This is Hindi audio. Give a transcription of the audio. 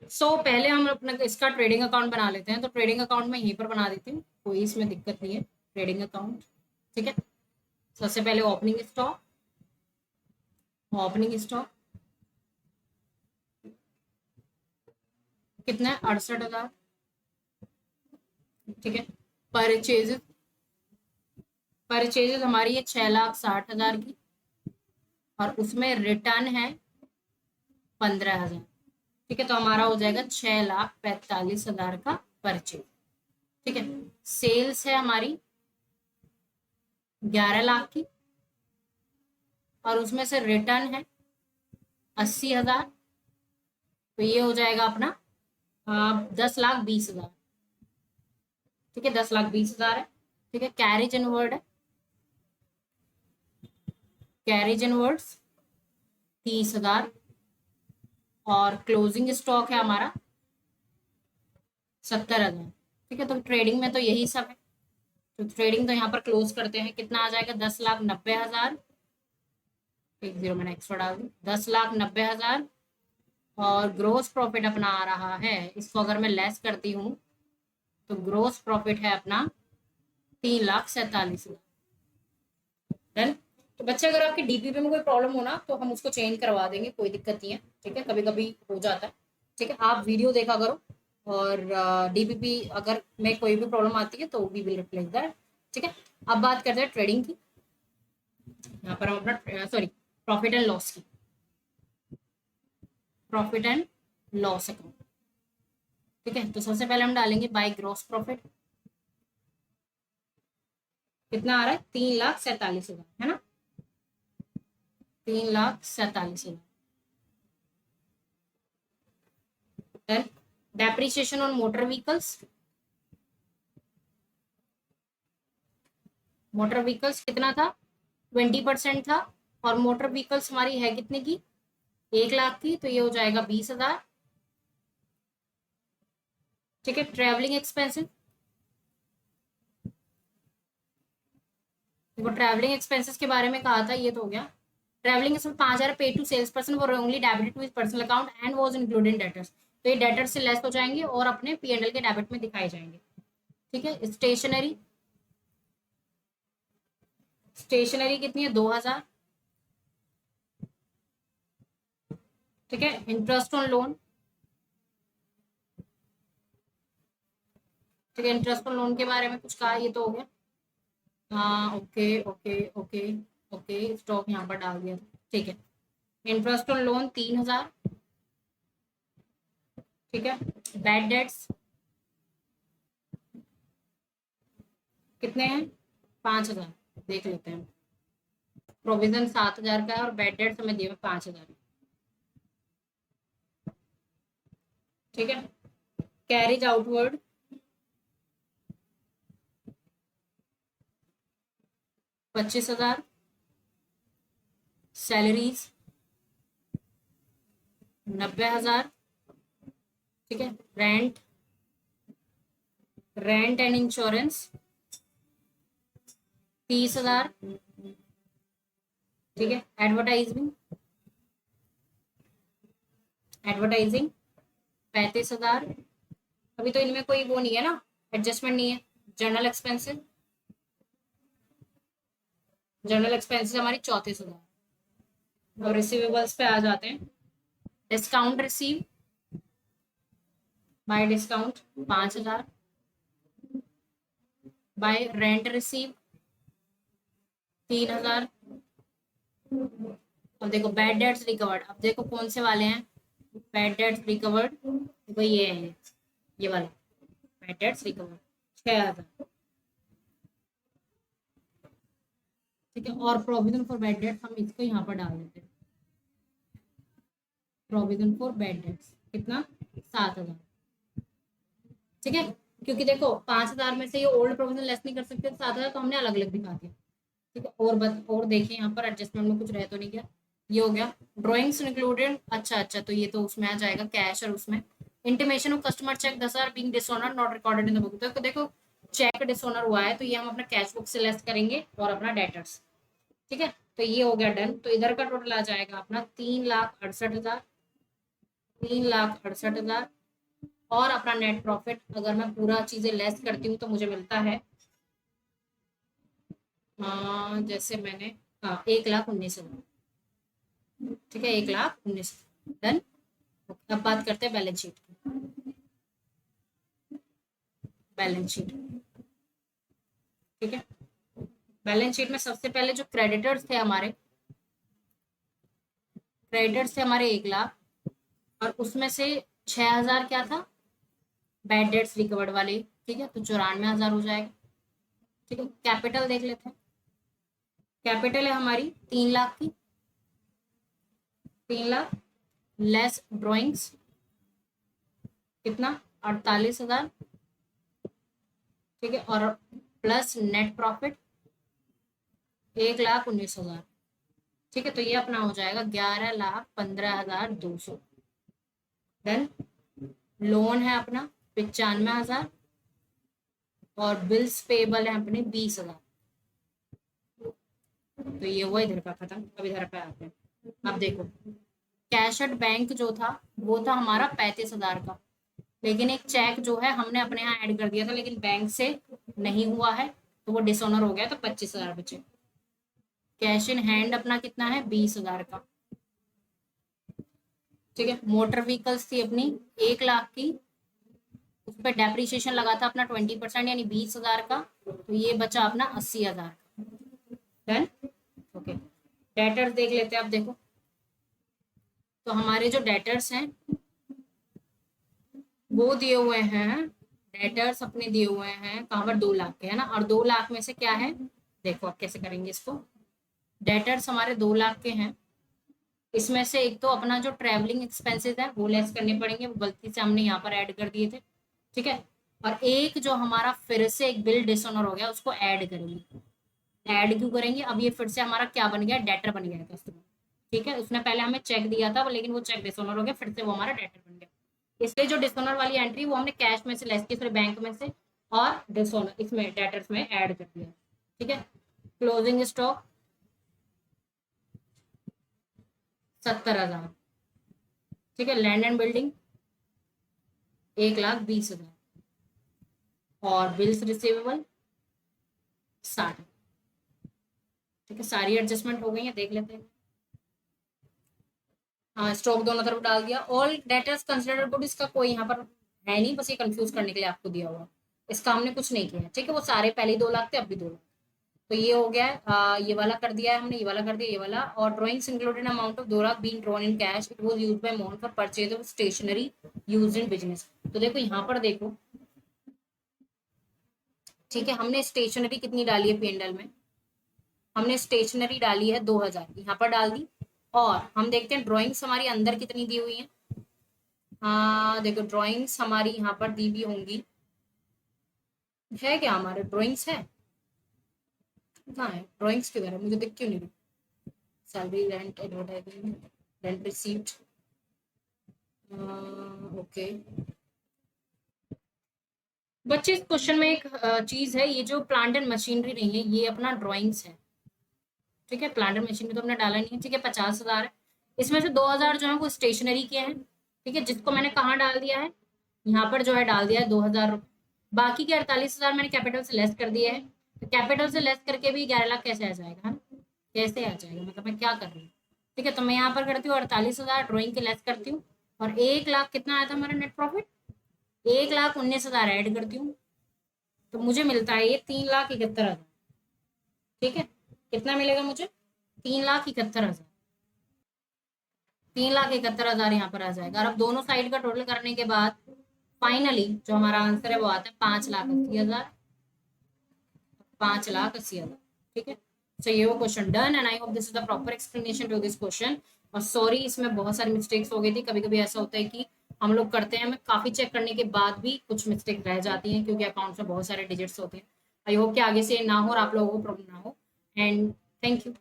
पहले हम अपना इसका ट्रेडिंग अकाउंट बना लेते हैं। तो ट्रेडिंग अकाउंट में यहीं पर बना देती हूँ, कोई इसमें दिक्कत नहीं है। ट्रेडिंग अकाउंट, ठीक है। सबसे पहले ओपनिंग स्टॉक, ओपनिंग स्टॉक कितना है, 68,000, ठीक है। परचेज, परचेजेस हमारी है 6,60,000 की, और उसमें रिटर्न है 15,000, ठीक है। तो हमारा हो जाएगा 6,45,000 का परचेज, ठीक है। सेल्स है हमारी 11 लाख की, और उसमें से रिटर्न है 80,000। तो ये हो जाएगा अपना 10,20,000, ठीक है। 10,20,000 है, ठीक है। कैरेज इनवर्ड है, कैरेज इनवर्ड्स 30,000, और क्लोजिंग स्टॉक है हमारा 70,000, ठीक है। तो ट्रेडिंग में तो यही सब है। तो ट्रेडिंग तो यहाँ पर क्लोज करते हैं, कितना आ जाएगा, 10,90,000, एक जीरो मैंने एक्स्ट्रा डाल दी, 10,90,000। और ग्रोस प्रॉफिट अपना आ रहा है, इसको अगर मैं लेस करती हूँ तो ग्रोस प्रॉफिट है अपना 3,47,000। डन। तो बच्चे अगर आपके डीपीपी में कोई प्रॉब्लम हो ना तो हम उसको चेंज करवा देंगे, कोई दिक्कत नहीं है, ठीक है। कभी कभी हो जाता है, ठीक है। आप वीडियो देखा करो, और डीपीपी अगर में कोई भी प्रॉब्लम आती है तो वी विल रिप्लेस दैट, ठीक है। अब बात करते हैं ट्रेडिंग की। यहाँ पर हम अपना सॉरी प्रॉफिट एंड लॉस की, प्रॉफिट एंड लॉस अकाउंट, ठीक है। तो सबसे पहले हम डालेंगे बाय ग्रॉस प्रॉफिट, कितना आ रहा है, 3,47,000, है ना, 3,47,000। Then depreciation on motor vehicles, motor vehicles कितना था, 20% था। और मोटर व्हीकल्स हमारी है कितने की, 1,00,000 की, तो ये हो जाएगा 20,000, ठीक है। ट्रेवलिंग एक्सपेंसेस, देखो ट्रैवलिंग एक्सपेंसेस के बारे में कहा था, ये तो हो गया। ट्रैवलिंग इसमें 5,000 पे टू सेल्स पर्सन वो only debit to personal account and was included debtors, तो ये डेटर्स से लेस हो जाएंगे और अपने P&L के डेबिट में दिखाए जाएंगे, ठीक है। स्टेशनरी, स्टेशनरी कितनी है, 2,000, ठीक है। इंटरेस्ट ऑन लोन, ठीक है। इंटरेस्ट ऑन लोन के बारे में कुछ कहा, ये तो हो गया। हाँ, okay okay okay okay, stock यहाँ पर डाल दिया, ठीक है। इंटरेस्ट ऑन लोन 3,000, ठीक है। बैड डेट्स कितने हैं, 5,000, देख लेते हैं। प्रोविजन 7,000 का है, और बैड डेट्स हमें दिए 5,000, ठीक है। कैरिज आउटवर्ड 25,000, सैलरीज 90,000, ठीक है। रेंट, रेंट एंड इंश्योरेंस 30,000, ठीक है। Advertising, advertising 35,000। अभी तो इनमें कोई वो नहीं है ना, एडजस्टमेंट नहीं है। जर्नल एक्सपेंसेस, जर्नल एक्सपेंसेस हमारी 34,000। और रिसीवेबल्स पे आ जाते हैं। Discount receive, bye discount 5,000, bye rent receive 3,000। अब देखो बैड डेट्स रिकवर्ड, अब देखो कौन से वाले हैं बैड डेट्स रिकवर्ड, देखो ये है, ये वाला बैड डेट्स रिकवर्ड 6,000, ठीक है। और प्रोविजन फॉर बैड डेट्स हम इसको यहाँ पर डाल देते हैं, प्रोविजन फॉर बैड डेट्स कितना, 7,000, ठीक है। क्योंकि देखो 5,000 में से ये ओल्ड प्रोविजन लेस नहीं कर सकते, 7,000 तो हमने अलग अलग दिखा दिया, ठीक है। और और देखिए यहाँ पर एडजस्टमेंट में कुछ रह तो नहीं गया, ये हो गया। ड्रॉइंग्स इंक्लूडेड, अच्छा अच्छा, तो ये तो उसमें आ जाएगा कैश, और उसमें intimation of customer cheque 10,000 being dishonour not recorded in the book, तो देखो चेक डिसऑनर हुआ है तो ये हम अपना कैश बुक से लेस करेंगे, और अपना डेटर्स, ठीक है। तो ये हो गया डन। तो इधर का टोटल आ जाएगा अपना 3,68,000, 3,68,000, और अपना नेट प्रॉफिट अगर मैं पूरा चीजें लेस करती हूँ तो मुझे मिलता है जैसे मैंने 1,19,000। ठीक है, 1,19,000 डन। अब बात करते हैं बैलेंस शीट की। बैलेंस शीट, ठीक है। बैलेंस शीट में सबसे पहले जो क्रेडिटर्स थे हमारे, क्रेडिटर्स थे हमारे 1,00,000, और उसमें से 6,000 क्या था, बैड डेट्स रिकवर्ड वाले। ठीक है, तो 94,000 हो जाएगा। ठीक है, कैपिटल देख लेते हैं। कैपिटल है हमारी 3,00,000 की, 3,00,000 लेस ड्रॉइंग्स कितना, 48,000। ठीक है, और प्लस नेट प्रॉफिट 1,19,000। ठीक है, तो ये अपना हो जाएगा 11,15,200 डन। लोन है अपना 95,000 और बिल्स पेबल है अपने 20,000। तो ये हुआ इधर का खत्म। अब इधर पे आते हैं। अब देखो, कैश एट बैंक जो था वो था हमारा 35,000 का, लेकिन एक चेक जो है हमने अपने यहाँ ऐड कर दिया था लेकिन बैंक से नहीं हुआ है, तो वो डिसऑनर हो गया, तो 25,000 बचे। कैश इन हैंड अपना कितना है, 20,000 का। ठीक है, मोटर व्हीकल्स थी अपनी 1,00,000 की, उस पर डेप्रिसिएशन लगा था अपना 20% यानी 20,000 का, तो ये बचा अपना 80,000 का। डन। ओके, डेटर्स देख लेते हैं। अब देखो, तो हमारे जो डेटर्स हैं वो दिए हुए हैं, डेटर्स अपने दिए हुए हैं कहाँ पर, 2,00,000 के, है ना। और 2,00,000 में से क्या है, देखो आप कैसे करेंगे इसको। डेटर्स हमारे 2,00,000 के हैं, इसमें से एक तो अपना जो ट्रैवलिंग एक्सपेंसेस है वो लेस करने पड़ेंगे, वो गलती से हमने यहाँ पर ऐड कर दिए थे। ठीक है, और एक जो हमारा फिर से एक बिल डिसऑनर हो गया उसको ऐड करेंगे। ऐड क्यों करेंगे, अब ये फिर से हमारा क्या बन गया, डेटर बन गया कस्टमर। ठीक है, उसने पहले हमें चेक दिया था लेकिन वो चेक डिसऑनर हो गया, फिर से वो हमारा डेटर बन गया। इसलिए जो डिसऑनर वाली एंट्री वो हमने कैश में से लेस की, फिर बैंक में से, और डिसऑनर इसमें डेटर्स में ऐड कर दिया। ठीक है, क्लोजिंग स्टॉक 70,000। ठीक है, लैंड एंड बिल्डिंग 1,20,000 और बिल्स रिसीवेबल 60। ठीक है, सारी एडजस्टमेंट हो गई है, देख लेते हैं। हाँ, स्टॉक दोनों तरफ डाल दिया। ऑल डेटर्स कंसिडर्ड गुड, इसका कोई यहाँ पर है नहीं, बस ये कंफ्यूज करने के लिए आपको दिया हुआ। इसका हमने कुछ नहीं किया। ठीक है, वो सारे पहले ही 2,00,000 थे, अब भी 2,00,000। तो ये हो गया है। ये वाला कर दिया है हमने, ये वाला कर दिया, ये वाला। और drawings included amount of 2,00,000 been drawn in cash, it was used by Mohan for purchase of stationery used in business. तो देखो यहाँ पर देखो, ठीक है, हमने स्टेशनरी कितनी डाली है पीएनएल में, हमने स्टेशनरी डाली है 2,000, यहाँ पर डाल दी। और हम देखते हैं ड्रॉइंग्स हमारी अंदर कितनी दी हुई है। हाँ देखो, ड्रॉइंग्स हमारी यहाँ पर दी हुई होंगी, है क्या हमारे ड्रॉइंग्स है, कहाँ है ड्रॉइंग्स, किधर है, मुझे दिख क्यों नहीं रही। Salary, rent, advertising, rent received, okay. बच्चे, इस क्वेश्चन में एक चीज है, ये जो प्लांट एंड मशीनरी नहीं है, ये अपना ड्रॉइंग्स है। ठीक है, प्लांट एंड मशीनरी तो हमने डाला नहीं है। ठीक है, 50,000 है, इसमें से 2,000 जो है वो स्टेशनरी के हैं। ठीक है, जिसको मैंने कहाँ डाल दिया है, यहाँ पर जो है डाल दिया है 2,000 रुपये। बाकी के 48,000 मैंने कैपिटल से लेस कर दिया है। तो कैपिटल से लेस करके भी 11,00,000 कैसे आ जाएगा, है ना? कैसे आ जाएगा, मतलब मैं क्या कर रही हूँ। ठीक है, तो मैं यहाँ पर करती हूँ 48,000 ड्रॉइंग के लेस करती हूँ, और 1,00,000 कितना आया था हमारा नेट प्रॉफिट, 1,19,000 ऐड करती हूँ, तो मुझे मिलता है ये 3,71,000। ठीक है, कितना मिलेगा मुझे, 3,71,000। 3,71,000 यहाँ पर आ जाएगा। और अब दोनों साइड का टोटल करने के बाद फाइनली जो हमारा आंसर है वो आता है 5,80,000। 5,80,000। ठीक है, सो ये वो question done, and I hope this is the proper explanation to this question. और सॉरी, इसमें बहुत सारी मिस्टेक्स हो गई थी। कभी कभी ऐसा होता है कि हम लोग करते हैं, हमें काफी चेक करने के बाद भी कुछ मिस्टेक रह जाती हैं, क्योंकि अकाउंट्स में बहुत सारे डिजिट्स होते हैं। आई होप कि आगे से ना हो और आप लोगों को प्रॉब्लम ना हो। And thank you.